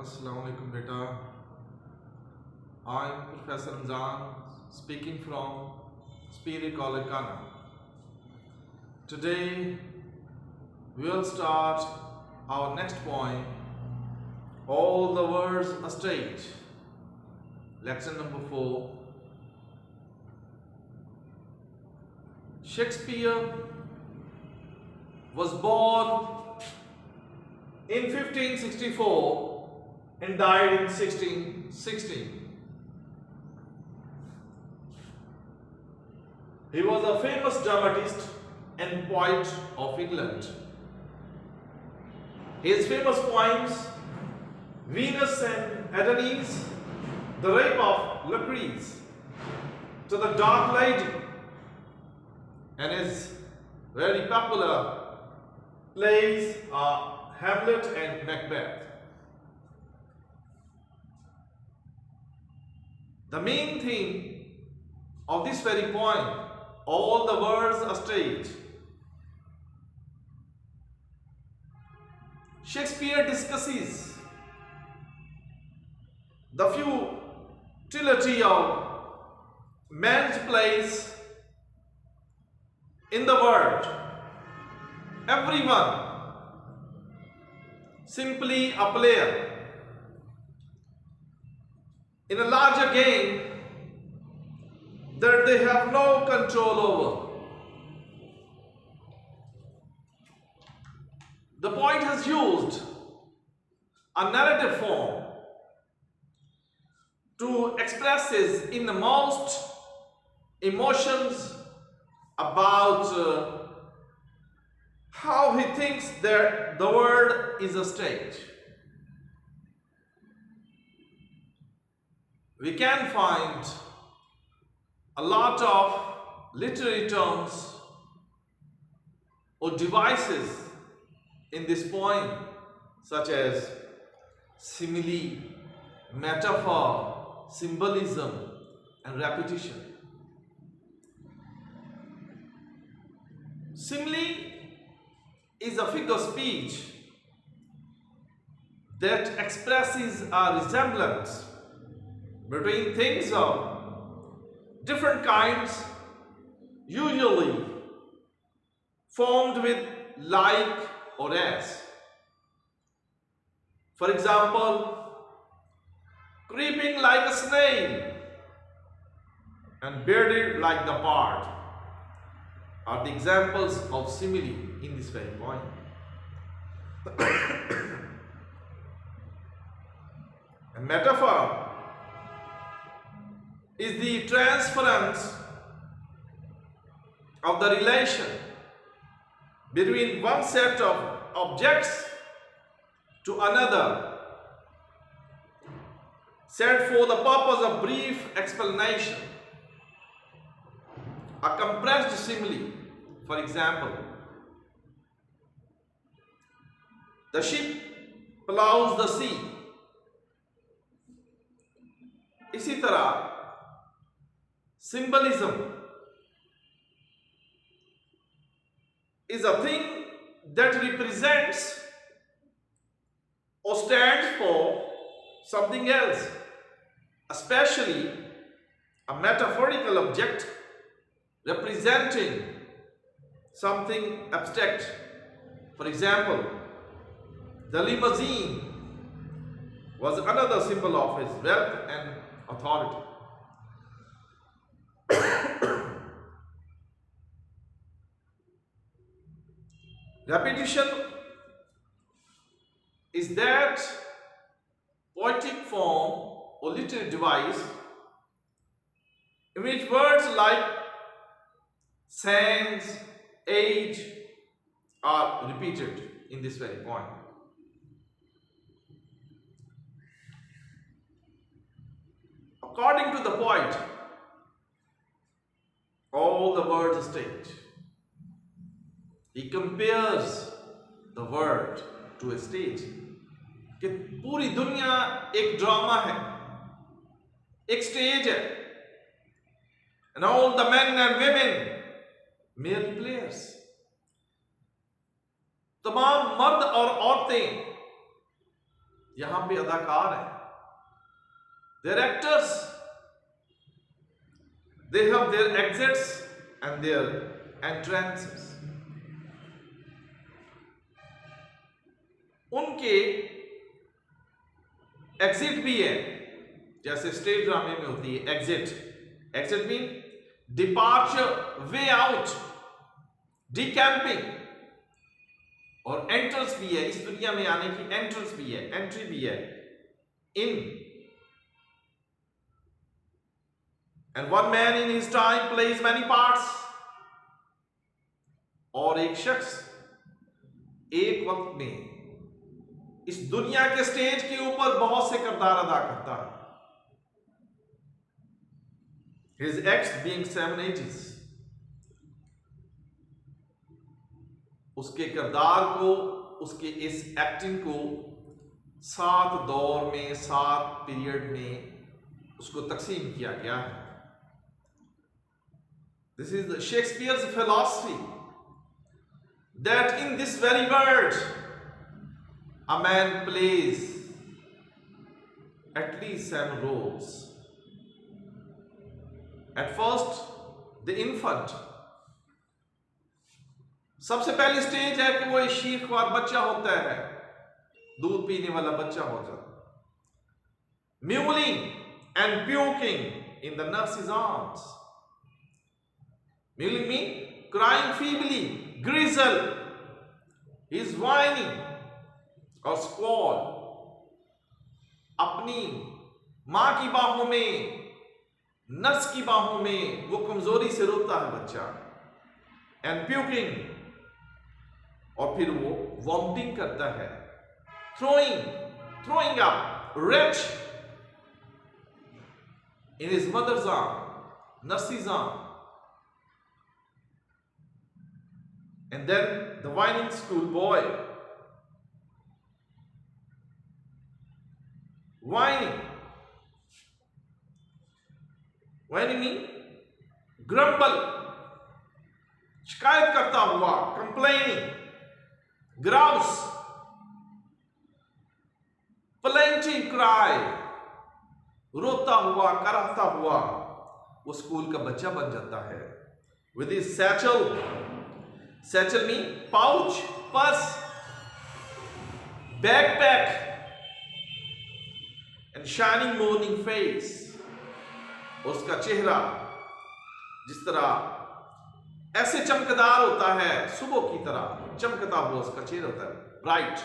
Assalamu alaikum beta. I'm Professor Ramzan speaking from Spirit College Ghana. Today we'll start our next poem, All the Words a Stage. Lesson number 4. Shakespeare was born in 1564 and died in 1616. He was a famous dramatist and poet of England. His famous poems, Venus and Adonis, The Rape of Lucrece, To the Dark Lady, and his very popular plays are Hamlet and Macbeth. The main theme of this very poem, All the Words a Stage. Shakespeare discusses the futility of man's place in the world. Everyone simply a player in a larger game that they have no control over. The poet has used a narrative form to express his innermost emotions about how he thinks that the world is a stage. We can find a lot of literary terms or devices in this poem, such as simile, metaphor, symbolism, and repetition. Simile is a figure of speech that expresses a resemblance between things of different kinds, usually formed with like or as. For example, creeping like a snail and bearded like the pard are the examples of simile in this very point. A metaphor is the transference of the relation between one set of objects to another, set for the purpose of brief explanation. A compressed simile, for example, the ship plows the sea. इसी तरह symbolism is a thing that represents or stands for something else, especially a metaphorical object representing something abstract. For example, the limousine was another symbol of his wealth and authority. Repetition is that poetic form or literary device in which words like sans, age are repeated in this very point. According to the poet, all the words a stage. He compares the world to a stage. कि पूरी दुनिया एक drama है, एक stage है, and all the men and women merely players. तमाम मर्द और औरतें यहां पे अदाकार है, there actors, they have their exits and their entrances. उनके एग्जिट भी है, जैसे स्टेज ड्रामे में होती है exit. Exit mean departure, way out, decamping. और एंट्रेंस भी है, इस दुनिया में आने की एंट्रेंस भी है, एंट्री भी है. इन. And one man in his time plays many parts. और एक शख्स एक वक्त में इस दुनिया के स्टेज के ऊपर बहुत से किरदार अदा करता है. His acts being 7 ages. उसके किरदार को, उसके इस एक्टिंग को 7 दौर में, 7 पीरियड में उसको तकसीम किया गया है. This is Shakespeare's philosophy that in this very world a man plays at least 7 roles. At first, the infant. सबसे पहली स्टेज है कि वो एक शीखवार बच्चा होता है, दूध पीने वाला बच्चा होता है. Mewling and puking in the nurse's arms. Mewling mean crying feebly, gristle. He is whining or squall. अपनी मां की बाहों में, नर्स की बाहों में वो कमजोरी से रोता है बच्चा. And puking, और फिर वो वॉमिटिंग करता है. Throwing up, wretch in his mother's arm, nurse's arm. And then the whining schoolboy. Whining. Whining mean grumble. शिकायत करता हुआ, complaining. Grouse. Plaintive cry. रोता हुआ, कराहता हुआ वो स्कूल का बच्चा बन जाता है. With his satchel. Satchel mean pouch, purse, backpack, and shining morning face. उसका चेहरा जिस तरह ऐसे चमकदार होता है, सुबह की तरह चमकता हुआ उसका चेहरा होता है, bright.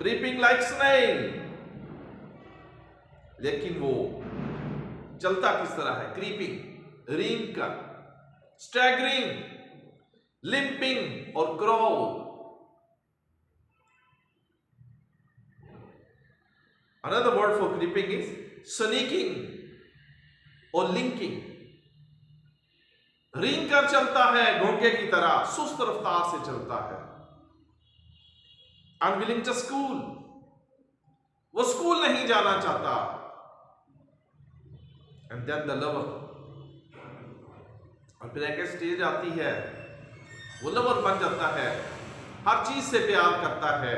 Creeping like snail. लेकिन वो चलता किस तरह है? Creeping, रींग कर, staggering, limping or crawl. Another word for creeping is sneaking or linking. Ring कर चलता है घोंघे की तरह, सुस्त रफ्तार से चलता है. Unwilling to school. वो स्कूल नहीं जाना चाहता. And then the lover. और फिर एक स्टेज आती है, वो लवर बन जाता है, हर चीज से प्यार करता है.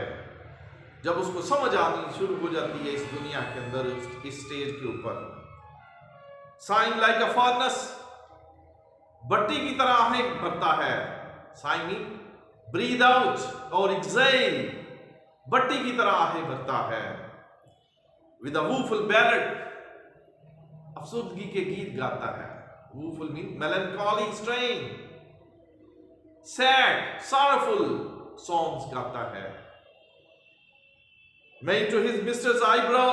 जब उसको समझ आनी शुरू हो जाती है इस दुनिया के अंदर, इस स्टेज के ऊपर. Sighing like a furnace. भट्टी की तरह आहें भरता है. साइन मीन ब्रीद आउट और एक्सेल. भट्टी की तरह आहें भरता है. With a वूफुल ballad. अफसुदगी के गीत गाता है. Woeful means melancholy strain. Sad, sorrowful songs गाता है. Made to his mistress eyebrow.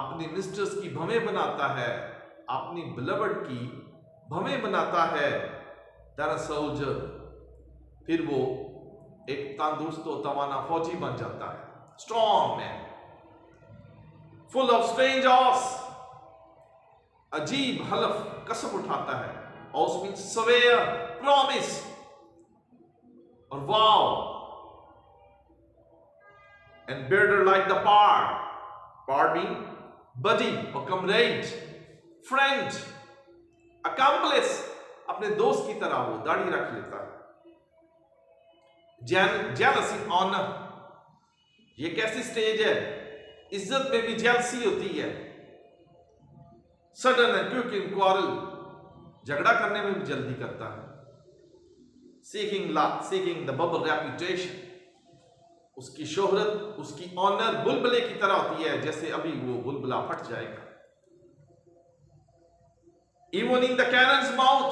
अपनी मिस्ट्रेस की भवें बनाता है, अपनी beloved की भवें बनाता है. Then a soldier. फिर वो एक तंदुरुस्त और तवाना फौजी बन जाता है. Strong man. Full of strange odds. अजीब हलफ, कसम उठाता है. Also means swear, promise और vow. And better like the part. Part mean buddy or comrade, friend, accomplice. अपने दोस्त की तरह वो दाढ़ी रख लेता है. जेलसी ऑनर, ये कैसी स्टेज है? इज्जत में भी जेलसी होती है। Sudden and quick in quarrel, झगड़ा करने में भी जल्दी करता है। सीकिंग द बबल रेपुटेशन, उसकी शोहरत, उसकी ऑनर बुलबुले की तरह होती है, जैसे अभी वो बुलबुला फट जाएगा। Even in the cannons mouth,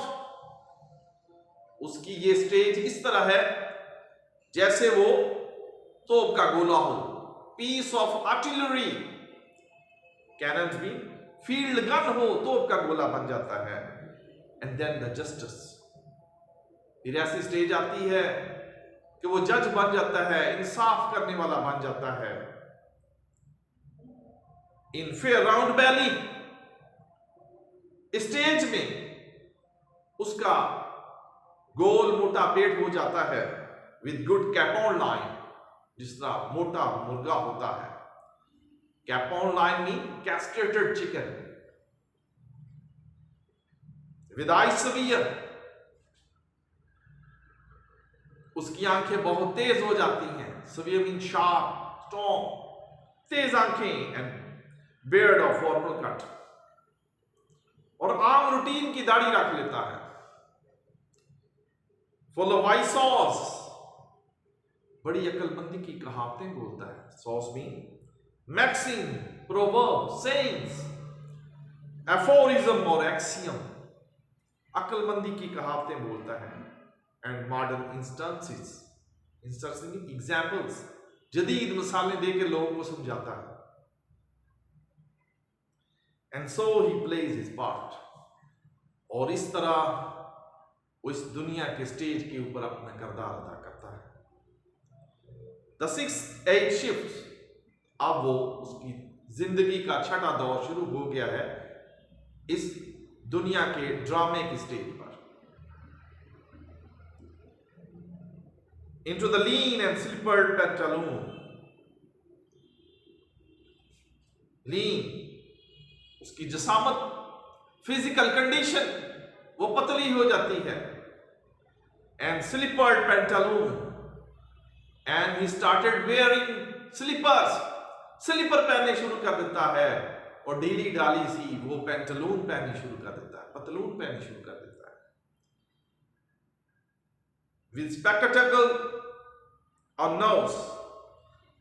उसकी ये स्टेज इस तरह है जैसे वो तोप का गोला हो। पीस ऑफ आर्टिलरी, कैनन्स भी फील्ड गन हो, तोप का गोला बन जाता है। एंड देन द जस्टिस, फिर ऐसी स्टेज आती है कि वो जज बन जाता है, इंसाफ करने वाला बन जाता है। इन फेयर राउंड बैली स्टेज में उसका गोल मोटा पेट हो जाता है। विद गुड कैपॉन लाइन, जिस तरह मोटा मुर्गा होता है। Capon line mean castrated chicken. With eye severe, उसकी आंखें बहुत तेज हो जाती हैं। सवियर मीन शार्प, स्ट्रॉन्ग, तेज आंखें। And beard of formal cut, और आम रूटीन की दाढ़ी रख लेता है। फुल ऑफ वाइस सॉस, बड़ी अक्लमंदी की कहावतें बोलता है। Saws mean maxim, proverb, sayings, aphorism और एक्सियम, अक्लमंदी की कहावतें बोलता है। एंड मॉडर्न इंस्टेंसेस, एग्जाम्पल्स, जदीद मिसालें देकर लोगों को समझाता है। And so he plays his part, और इस तरह वो इस दुनिया के स्टेज के ऊपर अपना किरदार अदा करता है। द 6th age शिफ्ट, अब वो उसकी जिंदगी का छठा दौर शुरू हो गया है इस दुनिया के ड्रामे की स्टेज पर। Into the lean and slippered pantaloon, लीन, उसकी जसामत, फिजिकल कंडीशन, वो पतली हो जाती है। And slippered pantaloon, and he started wearing slippers, slipper पहनने शुरू कर देता है, और ढीली ढाली सी वो पैंटालून पहननी शुरू कर देता है, पतलून पहननी शुरू कर देता है। With spectacle on nose,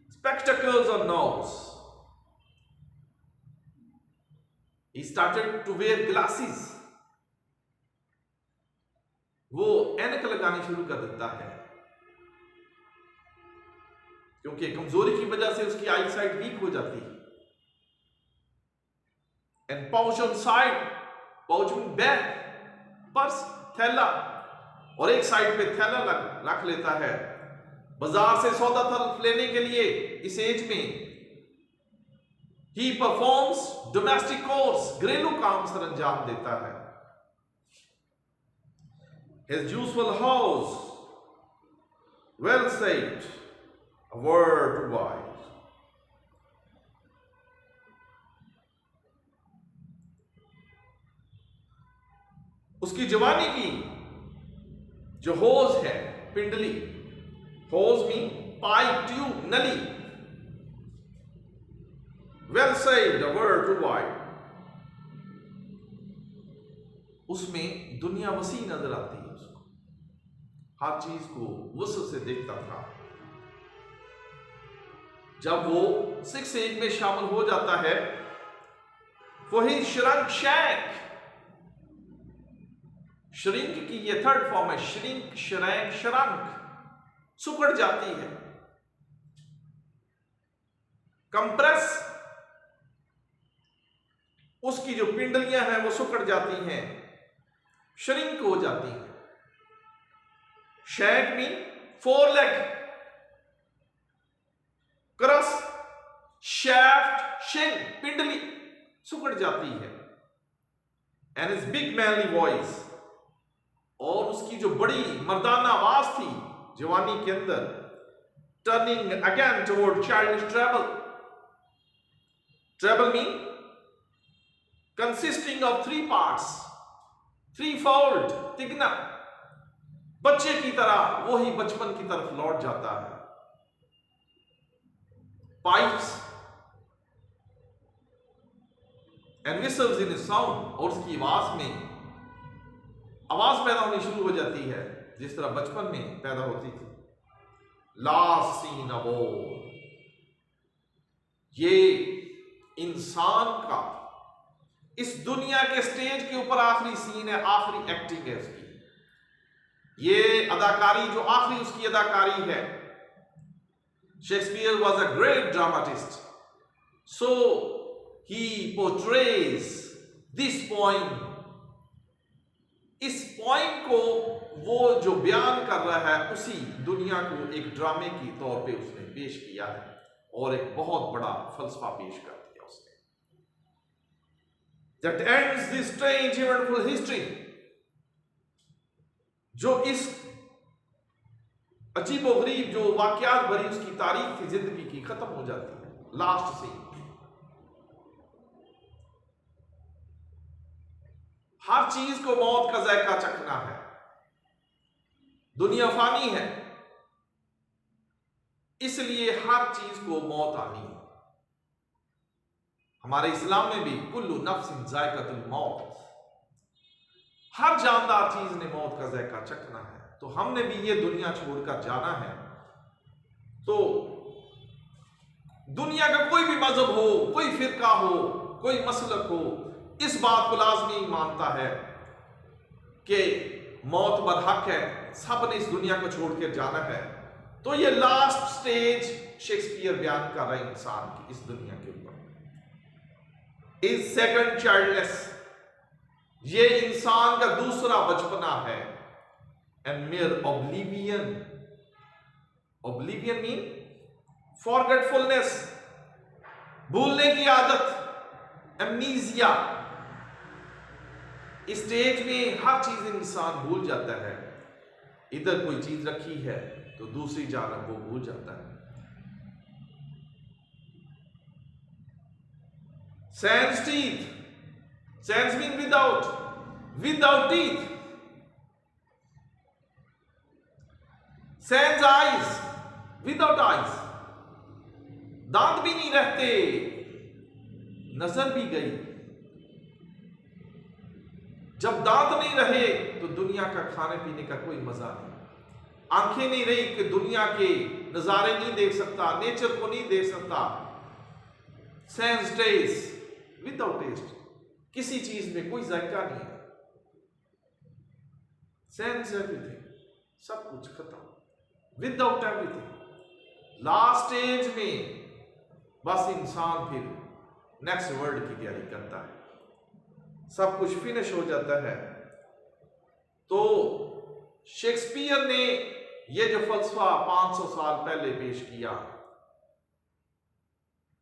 spectacles on nose, he started to wear glasses, वो ऐनक लगानी शुरू कर देता है, क्योंकि कमजोरी की वजह से उसकी आई साइट वीक हो जाती है। And pouch on side, pouch में बैग, पर्स, थैला, और एक साइड पे थैला रख लेता है बाजार से सौदा तलब लेने के लिए। इस एज में ही परफॉर्म्स डोमेस्टिक कोर्स, घरेलू काम सर अंजाम देता है। His usual house, well said, a word wise. उसकी जवानी की जो होज है, पिंडली, होज मीन पाइप, ट्यूब, नली। Well said, a word too wide, उसमें दुनिया वसी नजर आती है उसको, हर चीज को वसत से देखता था। जब वो 6th age में शामिल हो जाता है, वो ही श्रंक शैक, श्रिंक की ये 3rd फॉर्म है, श्रिंक, श्रैंक, श्रंक, सुकड़ जाती है। कंप्रेस, उसकी जो पिंडलियां हैं वो सुकड़ जाती हैं, श्रिंक हो जाती हैं। Shank mean 4 leg, crus, shaft, shin, पिंडली सुकड़ जाती है। And is big manly voice, और उसकी जो बड़ी मर्दाना आवाज थी जवानी के अंदर, turning again toward childish treble. Treble mean consisting of 3 parts, threefold, तिगना, बच्चे की तरह वही बचपन की तरफ लौट जाता है। Pipes and whistles in sound, और उसकी आवाज में आवाज पैदा होनी शुरू हो जाती है जिस तरह बचपन में पैदा होती थी। लास्ट सीन ऑफ ऑल, ये इंसान का इस दुनिया के स्टेज के ऊपर आखिरी सीन है, आखिरी एक्टिंग है उसकी। ये अदाकारी जो आखिरी उसकी अदाकारी है। Shakespeare was a great dramatist, so he portrays this point. इस पॉइंट को वो जो बयान कर रहा है उसी दुनिया को एक ड्रामे की तौर पे उसने पेश किया है और एक बहुत बड़ा फलसफा पेश कर दिया उसने। That ends this strange eventful history, जो इस अजीबोगरीब जो वाकयात भरी उसकी तारीख थी जिंदगी की, खत्म हो जाती है। लास्ट सीन, हर चीज को मौत का जायका चखना है। दुनिया फानी है, इसलिए हर चीज को मौत आनी है। हमारे इस्लाम में भी कुल्लु नफ्सिन जायकातुल मौत, हर जानदार चीज ने मौत का जायका चखना है। तो हमने भी ये दुनिया छोड़कर जाना है। तो दुनिया का कोई भी मजहब हो, कोई फिरका हो, कोई मसलक हो, इस बात को लाजमी मानता है कि मौत बरहक है, सब ने इस दुनिया को छोड़ कर जाना है। तो ये लास्ट स्टेज शेक्सपियर बयान कर रहे हैं इंसान की इस दुनिया के ऊपर। इज सेकंड चाइल्डलेस, ये इंसान का दूसरा बचपना है। And mayor oblivion, oblivion mean forgetfulness, भूलने की आदत, एमनीजिया। इस स्टेज में हर चीज इंसान भूल जाता है। इधर कोई चीज रखी है तो दूसरी जानब वो भूल जाता है। Sans teeth, sans mean without, without teeth. Sans eyes, without eyes, दांत भी नहीं रहते, नजर भी गई। जब दांत नहीं रहे तो दुनिया का खाने पीने का कोई मजा नहीं। आंखें नहीं रही कि दुनिया के नजारे नहीं देख सकता, नेचर को नहीं देख सकता। सेंस टेस्ट विदाउट टेस्ट, किसी चीज में कोई जायका नहीं है। सेंस एवरीथिंग, सब कुछ खत्म, विदाउट एवरीथिंग। लास्ट स्टेज में बस इंसान फिर नेक्स्ट वर्ल्ड की तैयारी करता है, सब कुछ फिनिश हो जाता है। तो शेक्सपियर ने ये जो फलसफा 500 साल पहले पेश किया,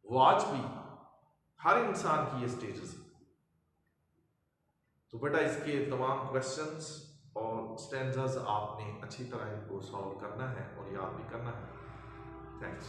वो आज भी हर इंसान की ये स्टेजेस है। तो बेटा इसके तमाम क्वेश्चंस और स्टैंजास आपने अच्छी तरह इनको सॉल्व करना है और याद भी करना है। थैंक्स।